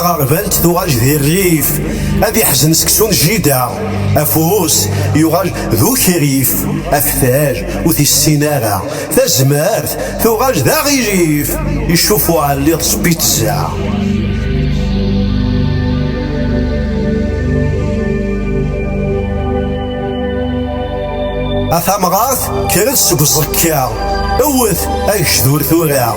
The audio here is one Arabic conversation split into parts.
غربلت ثوغاج ذي الريف أذي حزن سكسون جيدا أفوس يغاج ذو كريف أفتاج وذي السينارة تزمارت ثوغاج ذا غيجيف يشوفوا على اللي بيتزا أثامغاث كانت سوق الزكا اوث اي شذور ثورا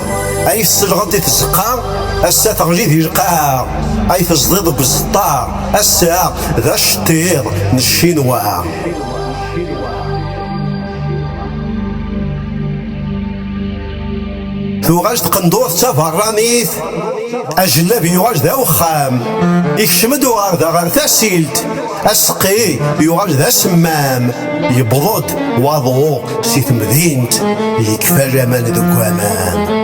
اي السلغطي تزقا السا تغجي ذي القاع اي تزضيض بالزطار السا ذا الشطير نشينوا ثوغاج تقندور تفرانيث أجلب يواج ذا وخام يكشمد وغار ذا غار تاسيلت أسقي يواج ذا سمام يبضد واضو سيت مدينت يكفى جمال ذو كوامان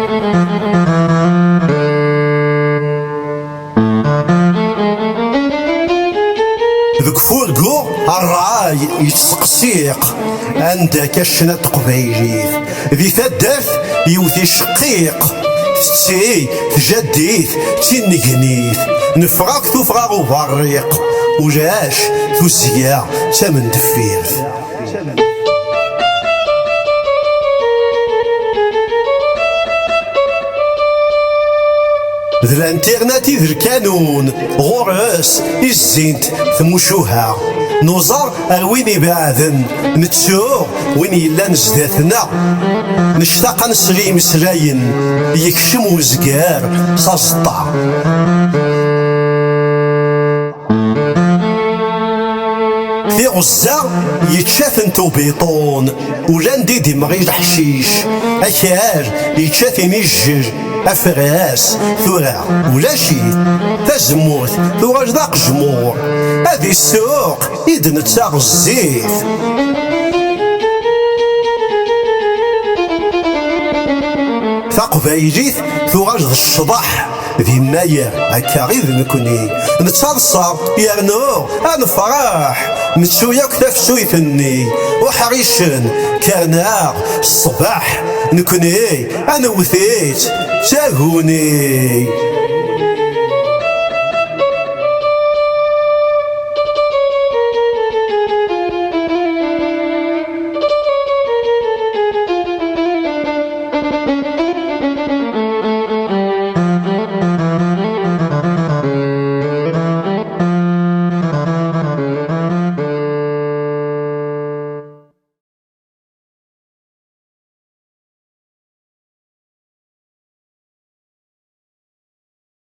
ذوك فورقو الرعاي يتسقسيق عندك الشنا تقبيجيث ذي ثدرت يوثي شقيق تسي تجديث تنقنيث نفغاك تفغاغ وفريق وجاش تزيا سمن دفيرث ذا الانترنت ذا الكانون غورس الزينت ثموشوها نوزر وين يبعثن نتسو وين يلا نزداتنا نشتاق نسري مسلاين يكشم وزقار صاصطا في غزة يتشاثن توبيطون ولان دي مغير حشيش أكار يتشاثن الجر أفراس ثورا ولا شيء تزموت ثوراج ذاق جمور هذه السوق إذن تساغ الزيت ثقبايجيت ثوراج ذا الشضح ذي الناير هكا غير نكوني نتصرصر يرنو انفرح نتسوياك تفسويتني وحريشن كرنا الصباح نكوني انا وثيت ساهوني